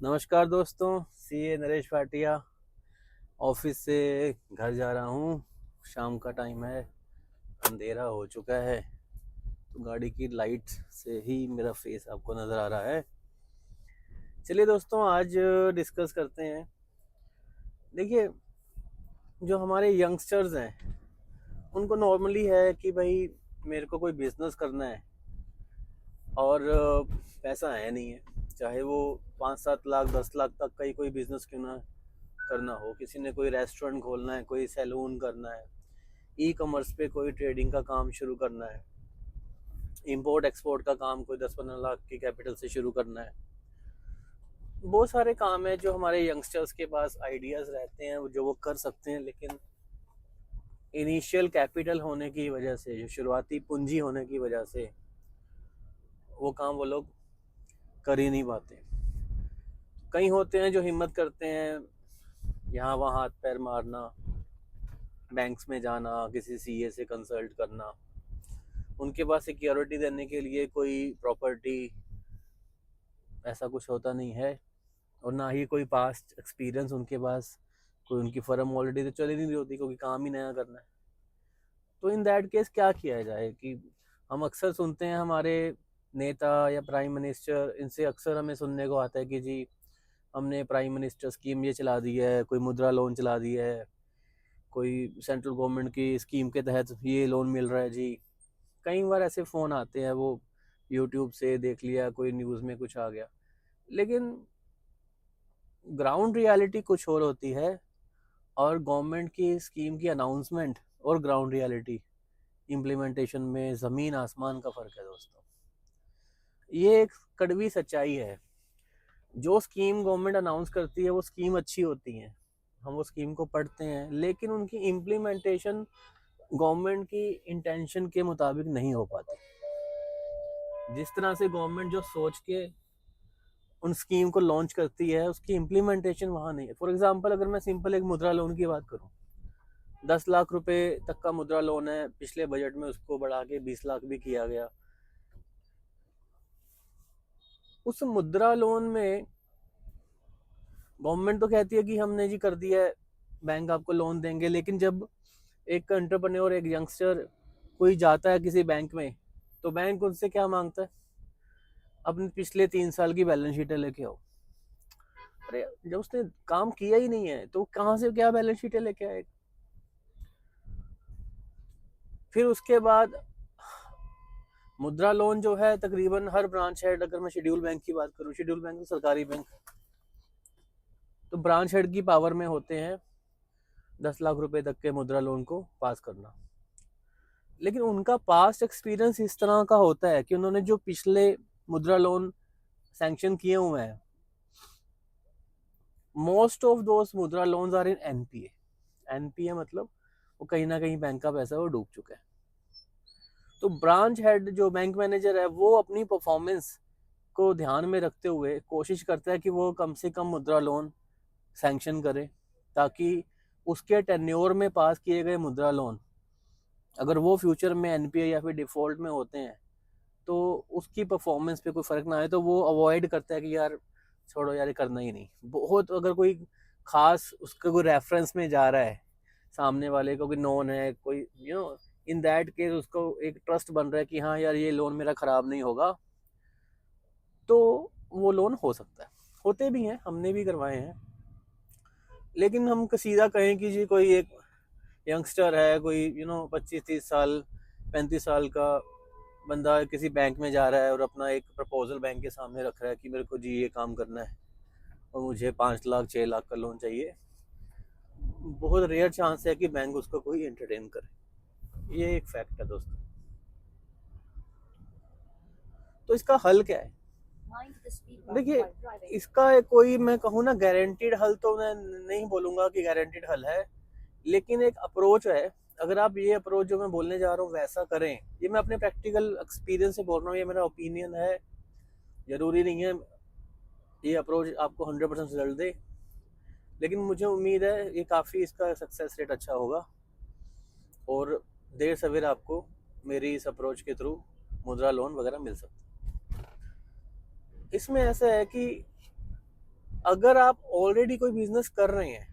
नमस्कार दोस्तों, CA Naresh Bhatia. Office से घर जा रहा हूँ। शाम का टाइम है, अंधेरा हो चुका है, तो गाड़ी की लाइट से ही मेरा फेस आपको नज़र आ रहा है। चलिए दोस्तों, आज डिस्कस करते हैं। देखिए, जो हमारे यंगस्टर्स हैं उनको नॉर्मली है कि भाई मेरे को कोई बिजनेस करना है और पैसा है नहीं है, चाहे वो 5-7 लाख 10 लाख तक का ही कोई बिजनेस क्यों ना करना हो। किसी ने कोई रेस्टोरेंट खोलना है, कोई सैलून करना है, ई कॉमर्स पे कोई ट्रेडिंग का काम शुरू करना है, इंपोर्ट एक्सपोर्ट का काम कोई 10-15 लाख की कैपिटल से शुरू करना है। बहुत सारे काम है जो हमारे यंगस्टर्स के पास आइडियाज़ रहते हैं जो वो कर सकते हैं, लेकिन इनिशियल कैपिटल होने की वजह से, जो शुरुआती पूंजी होने की वजह से वो काम वो लोग कर ही नहीं पाते। कई होते हैं जो हिम्मत करते हैं, यहाँ वहाँ हाथ पैर मारना, बैंक्स में जाना, किसी सीए से कंसल्ट करना। उनके पास सिक्योरिटी देने के लिए कोई प्रॉपर्टी ऐसा कुछ होता नहीं है, और ना ही कोई पास्ट एक्सपीरियंस उनके पास। कोई उनकी फर्म ऑलरेडी तो चल ही नहीं होती क्योंकि काम ही नया करना है। तो इन दैट केस क्या किया जाए कि हम अक्सर सुनते हैं, हमारे नेता या प्राइम मिनिस्टर, इनसे अक्सर हमें सुनने को आता है कि जी हमने प्राइम मिनिस्टर स्कीम ये चला दी है, कोई मुद्रा लोन चला दिया है, कोई सेंट्रल गवर्नमेंट की स्कीम के तहत ये लोन मिल रहा है जी। कई बार ऐसे फ़ोन आते हैं, वो यूट्यूब से देख लिया, कोई न्यूज़ में कुछ आ गया, लेकिन ग्राउंड रियलिटी कुछ और होती है। और गवर्नमेंट की स्कीम की अनाउंसमेंट और ग्राउंड रियलिटी इम्प्लीमेंटेशन में ज़मीन आसमान का फ़र्क है दोस्तों। ये एक कड़वी सच्चाई है। जो स्कीम गवर्नमेंट अनाउंस करती है वो स्कीम अच्छी होती है, हम वो स्कीम को पढ़ते हैं, लेकिन उनकी इम्प्लीमेंटेशन गवर्नमेंट की इंटेंशन के मुताबिक नहीं हो पाती। जिस तरह से गवर्नमेंट जो सोच के उन स्कीम को लॉन्च करती है, उसकी इम्प्लीमेंटेशन वहाँ नहीं है। फॉर एग्जांपल, अगर मैं सिंपल एक मुद्रा लोन की बात करूँ, 10 लाख रुपए तक का मुद्रा लोन है, पिछले बजट में उसको बढ़ा के 20 लाख भी किया गया। उस मुद्रा लोन में गवर्नमेंट तो कहती है कि हमने जी कर दिया है, बैंक आपको लोन देंगे, लेकिन जब एक एंटरप्रेन्योर, एक यंगस्टर कोई जाता है किसी बैंक में, तो बैंक उनसे क्या मांगता है? अपने पिछले 3 साल की बैलेंस शीटें लेके आओ। अरे, जब उसने काम किया ही नहीं है तो कहाँ से क्या बैलेंस शीटें लेके आए? फिर उसके बाद मुद्रा लोन जो है, तकरीबन हर ब्रांच हेड, अगर मैं शेड्यूल बैंक की बात करूँ, शेड्यूल बैंक तो सरकारी बैंक, तो ब्रांच हेड की पावर में होते हैं 10 लाख रुपए तक के मुद्रा लोन को पास करना। लेकिन उनका पास्ट एक्सपीरियंस इस तरह का होता है कि उन्होंने जो पिछले मुद्रा लोन सैंक्शन किए हुए हैं, most of those Mudra loans are in NPA. NPA मतलब वो कहीं ना कहीं बैंक का पैसा वो डूब चुका है। तो ब्रांच हेड, जो बैंक मैनेजर है, वो अपनी परफॉर्मेंस को ध्यान में रखते हुए कोशिश करता है कि वो कम से कम मुद्रा लोन सैंक्शन करे, ताकि उसके टेन्योर में पास किए गए मुद्रा लोन, अगर वो फ्यूचर में एनपीए या फिर डिफॉल्ट में होते हैं, तो उसकी परफॉर्मेंस पे कोई फ़र्क ना आए। तो वो अवॉइड करता है कि यार छोड़ो यार, ये करना ही नहीं। बहुत अगर कोई खास उसका कोई रेफरेंस में जा रहा है, सामने वाले को कोई नोन है, कोई इन दैट केस उसको एक ट्रस्ट बन रहा है कि हाँ यार ये लोन मेरा ख़राब नहीं होगा, तो वो लोन हो सकता है। होते भी हैं, हमने भी करवाए हैं। लेकिन हम सीधा कहें कि जी कोई एक यंगस्टर है, कोई 25-30 साल 35 साल का बंदा किसी बैंक में जा रहा है और अपना एक प्रपोजल बैंक के सामने रख रहा है कि मेरे को जी ये काम करना है और मुझे 5 लाख 6 लाख का लोन चाहिए, बहुत रेयर चांस है कि बैंक उसको कोई एंटरटेन करे। ये एक फैक्ट है दोस्तों। तो इसका हल क्या है? देखिए, इसका कोई, मैं कहूँ ना, गारंटीड हल तो मैं नहीं बोलूँगा कि गारंटीड हल है, लेकिन एक अप्रोच है। अगर आप ये अप्रोच जो मैं बोलने जा रहा हूँ वैसा करें, ये मैं अपने प्रैक्टिकल एक्सपीरियंस से बोल रहा हूँ, ये मेरा ओपिनियन है, ज़रूरी नहीं है ये अप्रोच आपको 100% रिजल्ट दे, लेकिन मुझे उम्मीद है ये काफ़ी, इसका सक्सेस रेट अच्छा होगा और देर सवेर आपको मेरी इस अप्रोच के थ्रू मुद्रा लोन वगैरह मिल सकता है। इसमें ऐसा है कि अगर आप ऑलरेडी कोई बिजनेस कर रहे हैं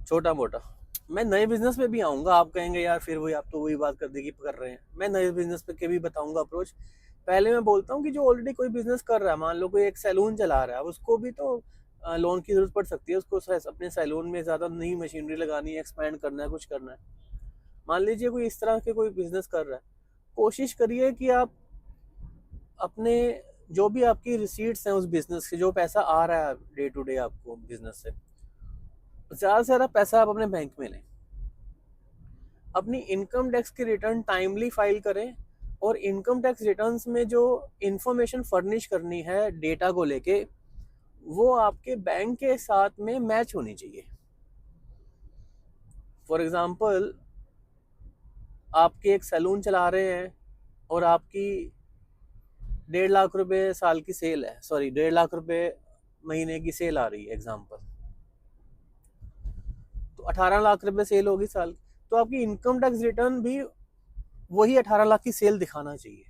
छोटा मोटा, मैं नए बिजनेस पे भी आऊंगा, आप कहेंगे यार फिर वही आप तो वही बात कर देगी कर रहे हैं, मैं नए बिजनेस पे के भी बताऊंगा अप्रोच। पहले मैं बोलता हूँ कि जो ऑलरेडी कोई बिजनेस कर रहा है, मान लो कोई एक सैलून चला रहा है, उसको भी तो लोन की जरूरत पड़ सकती है, उसको अपने सैलून में ज्यादा नई मशीनरी लगानी है, एक्सपैंड करना है, कुछ करना है। मान लीजिए कोई इस तरह के कोई बिजनेस कर रहा है, कोशिश करिए कि आप अपने जो भी आपकी रिसीट्स हैं उस बिजनेस के, जो पैसा आ रहा है डे टू डे आपको बिजनेस से, ज़्यादा से ज़्यादा पैसा आप अपने बैंक में लें। अपनी इनकम टैक्स की रिटर्न टाइमली फाइल करें, और इनकम टैक्स रिटर्न्स में जो इंफॉर्मेशन फर्निश करनी है डेटा को लेके, वो आपके बैंक के साथ में मैच होनी चाहिए। फॉर एग्जांपल, आपके एक सैलून चला रहे हैं और आपकी 1.5 लाख रुपए साल की सेल है, सॉरी 1.5 लाख रुपए महीने की सेल आ रही है एग्जांपल, तो 18 लाख रुपए सेल होगी साल की, तो आपकी इनकम टैक्स रिटर्न भी वही 18 लाख की सेल दिखाना चाहिए।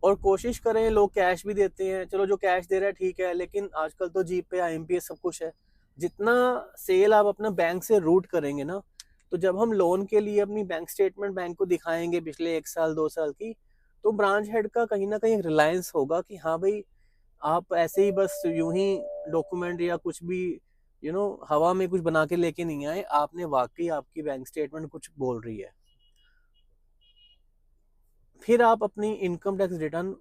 और कोशिश करें, लोग कैश भी देते हैं, चलो जो कैश दे रहा है ठीक है, लेकिन आजकल तो जीपे IMPS सब कुछ है। जितना सेल आप अपना बैंक से रूट करेंगे ना, तो जब हम लोन के लिए अपनी बैंक स्टेटमेंट बैंक को दिखाएंगे पिछले 1 साल 2 साल की, तो ब्रांच हेड का कहीं ना कहीं रिलायंस होगा कि हाँ भाई, आप ऐसे ही बस यूं ही डॉक्यूमेंट या कुछ भी हवा में कुछ बना के लेके नहीं आए, आपने वाकई आपकी बैंक स्टेटमेंट कुछ बोल रही है। फिर आप अपनी इनकम टैक्स रिटर्न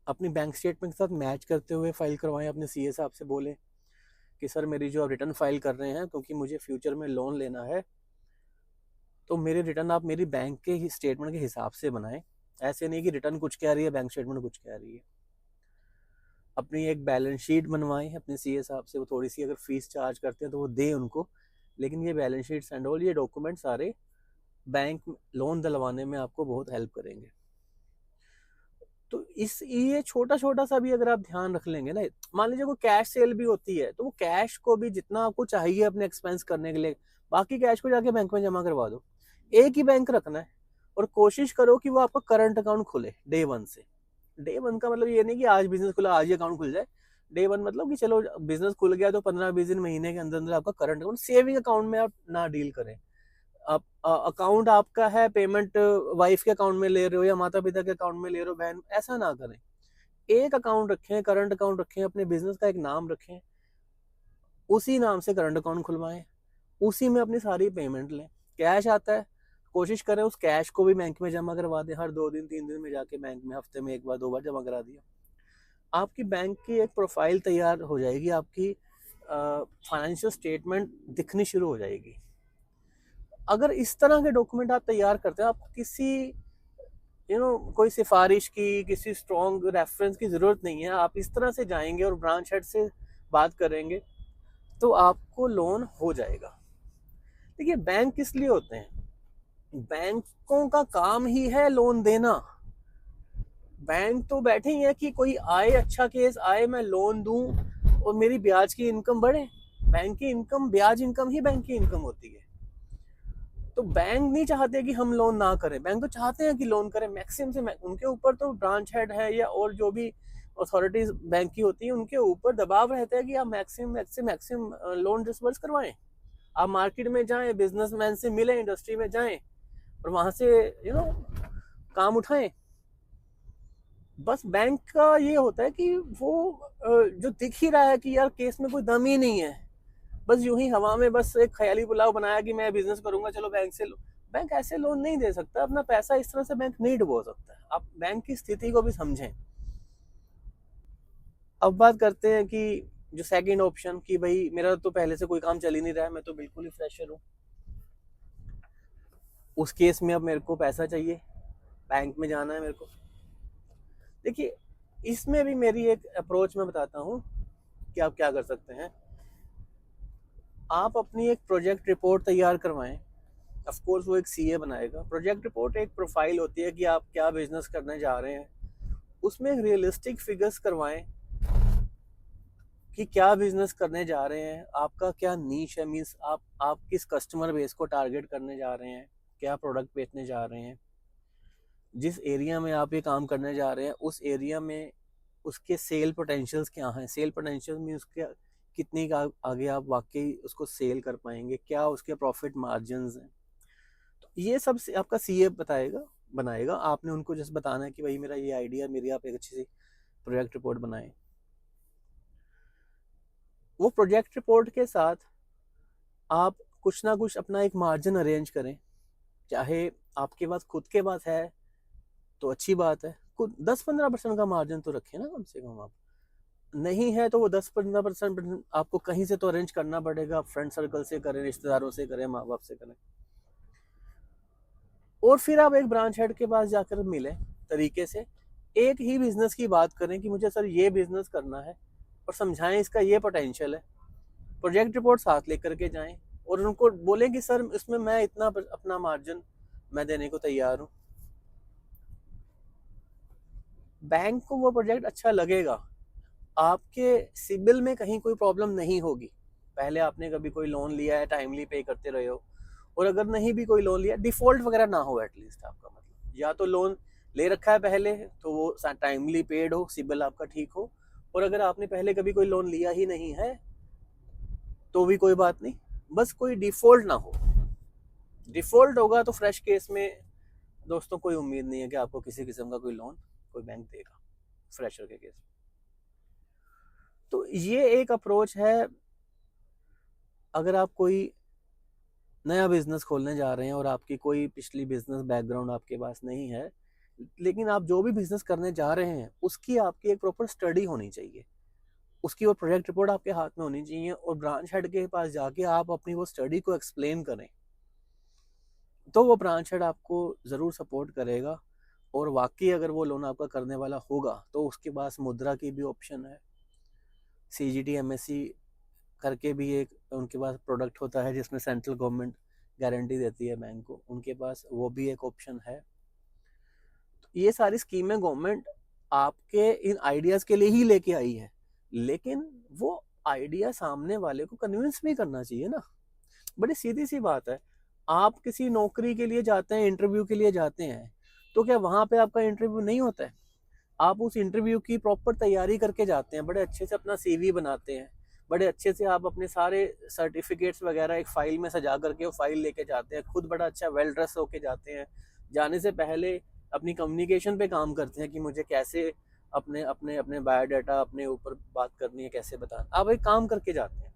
अपनी बैंक स्टेटमेंट के साथ मैच करते हुए फाइल करवाएं। अपने CA साहब से बोलें कि सर मेरी जो आप रिटर्न फाइल कर रहे हैं, क्योंकि मुझे फ्यूचर में लोन लेना है, तो मेरी रिटर्न आप मेरी बैंक के स्टेटमेंट के हिसाब से बनाएं। ऐसे नहीं कि रिटर्न कुछ कह रही है, बैंक स्टेटमेंट कुछ कह रही है। अपनी एक बैलेंस शीट बनवाएं अपने CA साहब से, वो थोड़ी सी अगर फीस चार्ज करते हैं तो वो दें उनको, लेकिन ये बैलेंस शीट एंड ऑल, ये डॉक्यूमेंट सारे बैंक लोन दिलवाने में आपको बहुत हेल्प करेंगे। तो ये छोटा छोटा सा भी अगर आप ध्यान रख लेंगे ना, मान लीजिए कोई कैश सेल भी होती है, तो वो कैश को भी जितना आपको चाहिए अपने एक्सपेंस करने के लिए, बाकी कैश को जाके बैंक में जमा करवा दो। एक ही बैंक रखना है, और कोशिश करो कि वो आपका करंट अकाउंट खुले डे 1 से। डे 1 का मतलब ये नहीं कि आज बिजनेस खुला आज ही अकाउंट खुल जाए। डे 1 मतलब कि चलो बिजनेस खुल गया तो 15-20 दिन महीने के अंदर अंदर आपका करंट अकाउंट, सेविंग अकाउंट में आप ना डील करें। आप अकाउंट आपका है, पेमेंट वाइफ के अकाउंट में ले रहे हो या माता पिता के अकाउंट में ले रहे हो, बहन, ऐसा ना करें। एक अकाउंट रखें, करंट अकाउंट रखें, अपने बिजनेस का एक नाम रखें, उसी नाम से करंट अकाउंट खुलवाएं, उसी में अपनी सारी पेमेंट लें। कैश आता है, कोशिश करें उस कैश को भी बैंक में जमा करवा दें, हर 2 दिन 3 दिन में जाके बैंक में हफ्ते में 1 बार 2 बार जमा करा दिया। आपकी बैंक की एक प्रोफाइल तैयार हो जाएगी, आपकी फाइनेंशियल स्टेटमेंट दिखनी शुरू हो जाएगी। अगर इस तरह के डॉक्यूमेंट आप तैयार करते हैं, आप किसी कोई सिफारिश की, किसी स्ट्रॉन्ग रेफरेंस की ज़रूरत नहीं है। आप इस तरह से जाएंगे और ब्रांच हेड से बात करेंगे तो आपको लोन हो जाएगा। देखिए, बैंक किस लिए होते हैं? बैंकों का काम ही है लोन देना। बैंक तो बैठे ही है कि कोई आए, अच्छा केस आए, मैं लोन दूं और मेरी ब्याज की इनकम बढ़े। बैंक की इनकम, ब्याज इनकम ही बैंक की इनकम होती है। तो बैंक नहीं चाहते कि हम लोन ना करें, बैंक तो चाहते हैं कि लोन करें मैक्सिमम से उनके ऊपर तो ब्रांच हेड है या और जो भी अथॉरिटीज बैंक की होती है, उनके ऊपर दबाव रहता है कि आप मैक्सिमम लोन डिसबर्स करवाएं। आप मार्केट में जाएं, बिजनेसमैन से मिलें, इंडस्ट्री में जाएं और वहां से काम उठाएं। बस बैंक का ये होता है कि वो जो दिख ही रहा है कि यार केस में कोई दम ही नहीं है, बस यूं ही हवा में बस एक ख्याली पुलाव बनाया कि मैं बिजनेस करूंगा, चलो बैंक से बैंक ऐसे लोन नहीं दे सकता, अपना पैसा इस तरह से बैंक नहीं डुबो सकता। आप बैंक की स्थिति को भी समझें। अब बात करते हैं कि जो सेकंड ऑप्शन, कि भाई मेरा तो पहले से कोई काम चल ही नहीं रहा है, मैं तो बिल्कुल ही फ्रेशर हूँ। उस केस में अब मेरे को पैसा चाहिए, बैंक में जाना है मेरे को। देखिए, इसमें भी मेरी एक अप्रोच मैं बताता हूँ कि आप क्या कर सकते हैं। आप अपनी एक प्रोजेक्ट रिपोर्ट तैयार करवाएं। ऑफ कोर्स वो एक CA बनाएगा। प्रोजेक्ट रिपोर्ट एक प्रोफाइल होती है कि आप क्या बिजनेस करने जा रहे हैं, उसमें रियलिस्टिक फिगर्स करवाएं कि क्या बिजनेस करने जा रहे हैं, आपका क्या नीश है, मींस आप किस कस्टमर बेस को टारगेट करने जा रहे हैं, क्या प्रोडक्ट बेचने जा रहे हैं, जिस एरिया में आप ये काम करने जा रहे हैं उस एरिया में उसके सेल पोटेंशियल्स क्या हैं, सेल पोटेंशियल में उसके कितनी का आगे आप वाकई उसको सेल कर पाएंगे, क्या उसके प्रॉफिट मार्जिन्स हैं। तो ये सब से आपका सीए बताएगा, बनाएगा। आपने उनको जस्ट बताना है कि भाई मेरा ये आइडिया, मेरी आप एक अच्छी सी प्रोजेक्ट रिपोर्ट बनाएं। वो प्रोजेक्ट रिपोर्ट के साथ आप कुछ ना कुछ अपना एक मार्जिन अरेंज करें। चाहे आपके पास खुद के पास है तो अच्छी बात है, कुछ 10-15% का मार्जिन तो रखें ना कम से कम। आप नहीं है तो वो 10-15% आपको कहीं से तो अरेंज करना पड़ेगा, फ्रेंड सर्कल से करें, रिश्तेदारों से करें, माँ बाप से करें। और फिर आप एक ब्रांच हेड के पास जाकर मिलें, तरीके से एक ही बिजनेस की बात करें कि मुझे सर ये बिजनेस करना है, और समझाएं इसका ये पोटेंशियल है। प्रोजेक्ट रिपोर्ट साथ लेकर के जाएं और उनको बोलें कि सर इसमें मैं इतना अपना मार्जिन मैं देने को तैयार हूँ। बैंक को वो प्रोजेक्ट अच्छा लगेगा, आपके सिबिल में कहीं कोई प्रॉब्लम नहीं होगी। पहले आपने कभी कोई लोन लिया है, टाइमली पे करते रहे हो, और अगर नहीं भी कोई लोन लिया, डिफॉल्ट वगैरह ना हो एटलीस्ट। आपका मतलब या तो लोन ले रखा है पहले तो वो टाइमली पेड हो, सिबिल आपका ठीक हो, और अगर आपने पहले कभी कोई लोन लिया ही नहीं है तो भी कोई बात नहीं, बस कोई डिफॉल्ट ना हो। डिफॉल्ट होगा तो फ्रेश केस में दोस्तों कोई उम्मीद नहीं है कि आपको किसी किस्म का कोई लोन कोई बैंक देगा फ्रेशर के केस में। तो ये एक अप्रोच है। अगर आप कोई नया बिजनेस खोलने जा रहे हैं और आपकी कोई पिछली बिजनेस बैकग्राउंड आपके पास नहीं है, लेकिन आप जो भी बिजनेस करने जा रहे हैं उसकी आपकी एक प्रॉपर स्टडी होनी चाहिए, उसकी वो प्रोजेक्ट रिपोर्ट आपके हाथ में होनी चाहिए, और ब्रांच हेड के पास जाके आप अपनी वो स्टडी को एक्सप्लेन करें, तो वो ब्रांच हेड आपको ज़रूर सपोर्ट करेगा। और वाकई अगर वो लोन आपका करने वाला होगा तो उसके पास मुद्रा की भी ऑप्शन है, CGT MSC करके भी एक उनके पास प्रोडक्ट होता है जिसमें सेंट्रल गवर्नमेंट गारंटी देती है बैंक को, उनके पास वो भी एक ऑप्शन है। तो ये सारी स्कीमें गवर्नमेंट आपके इन आइडियाज़ के लिए ही लेके आई है, लेकिन वो आइडिया सामने वाले को कन्विंस भी करना चाहिए ना। बड़ी सीधी सी बात है, आप किसी नौकरी के लिए जाते हैं, इंटरव्यू के लिए जाते हैं, तो क्या वहाँ पे आपका इंटरव्यू नहीं होता है? आप उस इंटरव्यू की प्रॉपर तैयारी करके जाते हैं, बड़े अच्छे से अपना CV बनाते हैं, बड़े अच्छे से आप अपने सारे सर्टिफिकेट्स वगैरह एक फाइल में सजा करके वो फाइल लेके जाते हैं, खुद बड़ा अच्छा वेल ड्रेस होके जाते हैं, जाने से पहले अपनी कम्युनिकेशन पे काम करते हैं कि मुझे कैसे अपने अपने अपने बायोडाटा अपने ऊपर बात करनी है, कैसे बताना, आप एक काम करके जाते हैं।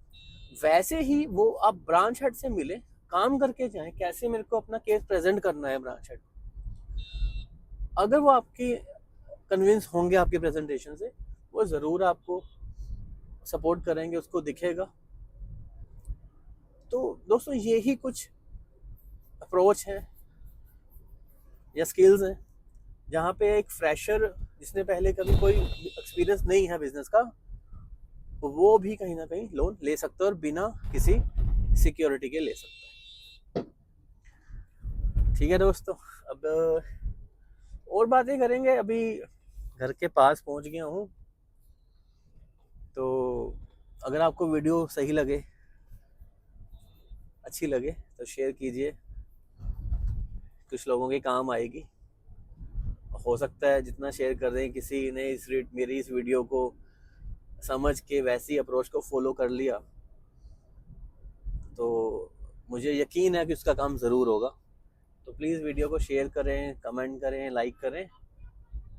वैसे ही वो आप ब्रांच हेड से मिले, काम करके जाएं, कैसे मेरे को अपना केस प्रेजेंट करना है ब्रांच हेड। अगर वो आपकी कन्विंस होंगे आपके प्रेजेंटेशन से, वो ज़रूर आपको सपोर्ट करेंगे, उसको दिखेगा। तो दोस्तों यही कुछ अप्रोच है या स्किल्स हैं जहाँ पे एक फ्रेशर जिसने पहले कभी कोई एक्सपीरियंस नहीं है बिजनेस का, वो भी कहीं ना कहीं लोन ले सकता है और बिना किसी सिक्योरिटी के ले सकता है। ठीक है दोस्तों, अब और बातें करेंगे। अभी घर के पास पहुंच गया हूँ, तो अगर आपको वीडियो सही लगे, अच्छी लगे तो शेयर कीजिए, कुछ लोगों के काम आएगी। हो सकता है जितना शेयर कर रहे हैं किसी ने मेरी इस वीडियो को समझ के वैसी अप्रोच को फॉलो कर लिया, तो मुझे यकीन है कि उसका काम ज़रूर होगा। तो प्लीज़ वीडियो को शेयर करें, कमेंट करें, लाइक करें,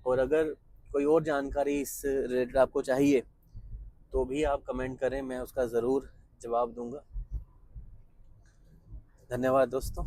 और अगर कोई और जानकारी इस रिलेटेड आपको चाहिए तो भी आप कमेंट करें, मैं उसका ज़रूर जवाब दूंगा। धन्यवाद दोस्तों।